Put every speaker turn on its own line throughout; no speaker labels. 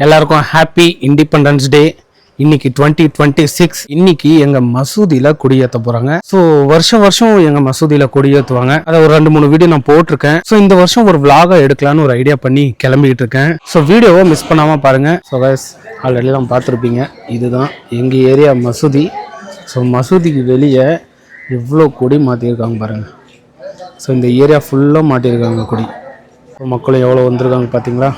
எல்லாருக்கும் happy independence day. இன்னைக்கு 2026. இன்னைக்கு எங்க மசூதியில கொடியேற்ற போறாங்க. ஸோ வருஷம் எங்க மசூதியில கொடியேற்றுவாங்க. அதை ஒரு 2-3 வீடியோ நான் போட்டிருக்கேன். ஸோ இந்த வருஷம் ஒரு விளாகா எடுக்கலான்னு ஒரு ஐடியா பண்ணி கிளம்பிக்கிட்டு இருக்கேன். ஸோ வீடியோவை மிஸ் பண்ணாம பாருங்க. ஸோ கைஸ் ஆல்ரெடி தான் பார்த்துருப்பீங்க. இதுதான் எங்க ஏரியா மசூதி. ஸோ மசூதிக்கு வெளியே எவ்வளோ கொடி மாற்றிருக்காங்க பாருங்க. ஸோ இந்த ஏரியா ஃபுல்லாக மாட்டியிருக்காங்க கொடி. மக்களும் எவ்வளோ வந்திருக்காங்க பார்த்தீங்களா?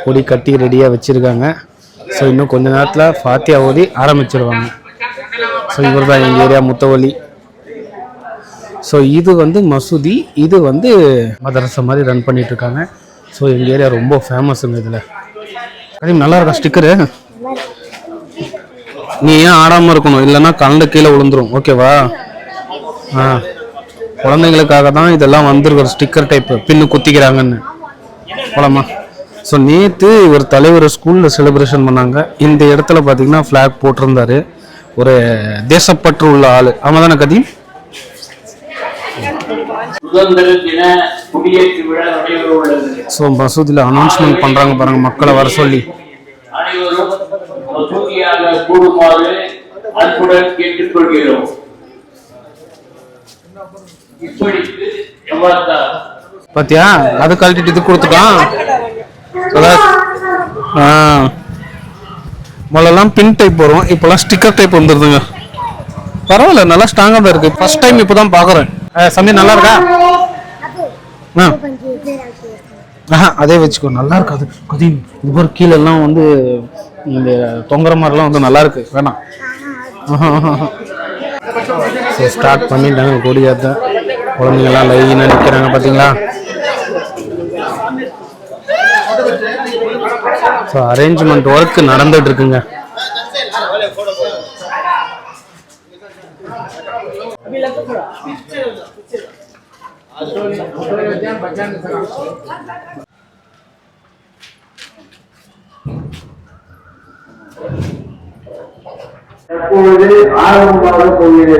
கொடி கட்டி ரெடியாக வச்சுருக்காங்க. ஸோ இன்னும் கொஞ்ச நேரத்தில் ஃபாத்தியா ஓதி ஆரம்பிச்சிருவாங்க. ஸோ இவர் தான் எங்கள் ஏரியா முத்தவலி. ஸோ இது வந்து மசூதி, இது வந்து மதரசா மாதிரி ரன் பண்ணிகிட்ருக்காங்க. ஸோ எங்கள் ஏரியா ரொம்ப ஃபேமஸுங்க. இதில் அதே நல்லா இருக்கா ஸ்டிக்கரு? நீ ஏன் ஆடாமல் இருக்கணும், இல்லைன்னா கண்ணில் கீழே விழுந்துரும். ஓகேவா? குழந்தைங்களுக்காக தான் இதெல்லாம் வந்துருக்கிற ஸ்டிக்கர் டைப்பு, பின்னு குத்திக்கிறாங்கன்னு. போலாமா? ஸோ நேற்று ஒரு தலைவர் ஸ்கூலில் செலிப்ரேஷன் பண்ணாங்க. இந்த இடத்துல பார்த்தீங்கன்னா ஃப்ளாக் போட்டிருந்தாரு. ஒரு தேசப்பற்று உள்ள ஆள். ஆமாம் தானே கதீம்? ஸோ மசூதியில் அனௌன்ஸ்மெண்ட் பண்ணுறாங்க பாருங்க, மக்களை வர சொல்லி. பாத்தியா, அது கழட்டிட்டு இது கொடுத்துட்டான். முதல்லாம் பின் டைப் வரும், இப்பெல்லாம் ஸ்டிக்கர் டைப் வந்துருதுங்க. பரவாயில்ல, நல்லா ஸ்ட்ராங்கா தான் இருக்கு. ஃபர்ஸ்ட் டைம் இப்போதான் பாக்குறேன். சந்தி நல்லா இருக்கா? அதே வச்சுக்கோ, நல்லா இருக்காது. இது கீழே எல்லாம் வந்து இந்த தொங்குற மாதிரிலாம் வந்து நல்லா இருக்கு. வேணாம். ஸ்டார்ட் பண்ணிட்டாங்க கொடியாத்த. குழந்தைங்கலாம் லைனா நிற்கிறாங்க பார்த்தீங்களா? ஸோ அரேஞ்ச்மெண்ட் ஒர்க் நடந்துட்டு இருக்குங்க.
எப்பொழுது ஆரம்பமாக போகிறது.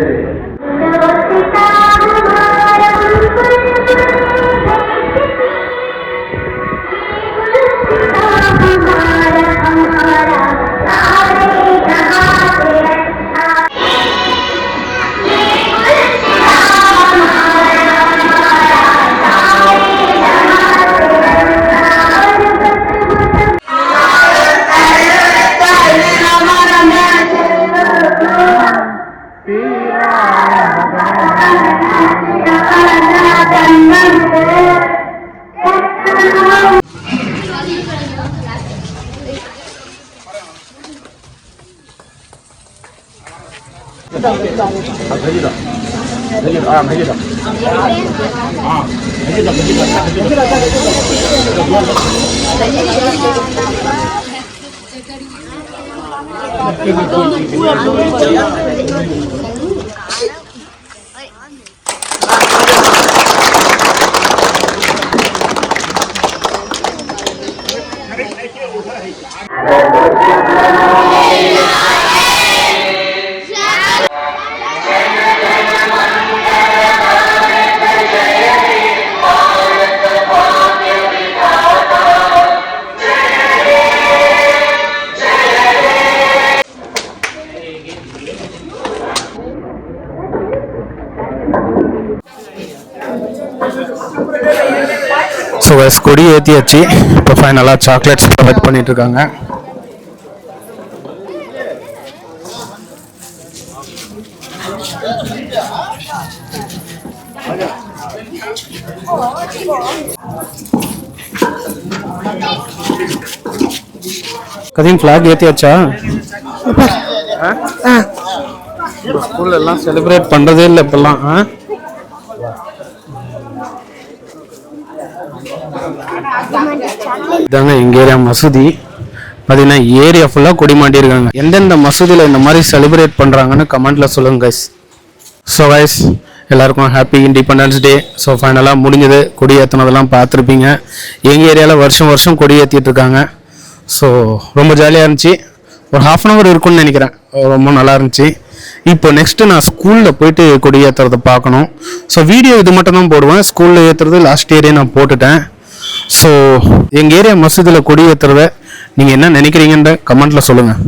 ஸோ கொடி ஏற்றியாச்சு. இப்போ ஃபைனலாக சாக்லேட்ஸ் ப்ரொவைட் பண்ணிட்டு இருக்காங்க. கதீம் ஃபிளாக் ஏற்றியாச்சா? ஸ்கூல்ல எல்லாம் செலிப்ரேட் பண்றதே இல்லை இப்பெல்லாம். இதாங்க எங்க ஏரியா மசூதி. பார்த்தீங்கன்னா ஏரியா ஃபுல்லாக கொடி மாட்டியிருக்காங்க. எந்தெந்த மசூதியில் இந்த மாதிரி செலிப்ரேட் பண்ணுறாங்கன்னு கமெண்ட்ல சொல்லுங்க கைஸ். ஸோ கைஸ் எல்லாருக்கும் ஹாப்பி இண்டிபெண்டன்ஸ் டே. ஸோ ஃபைனலாக முடிஞ்சது. கொடி ஏற்றினதெல்லாம் பார்த்துருப்பீங்க. எங்கள் ஏரியாவில் வருஷம் கொடி ஏற்றிட்டு இருக்காங்க. ஸோ ரொம்ப ஜாலியாக இருந்துச்சு. ஒரு 1/2 hour இருக்குன்னு நினைக்கிறேன். ரொம்ப நல்லா இருந்துச்சு. இப்போ நெக்ஸ்ட்டு நான் ஸ்கூலில் போயிட்டு கொடி ஏற்றுறதை பார்க்கணும். ஸோ வீடியோ இது மட்டும் தான் போடுவேன். ஸ்கூலில் ஏற்றுறது லாஸ்ட் இயரே நான் போட்டுட்டேன். ஸோ எங்கள் ஏரியா மசூதியில் கொடி ஏற்றுறத நீங்கள் என்ன நினைக்கிறீங்கன்ற கமெண்ட்டில் சொல்லுங்கள்.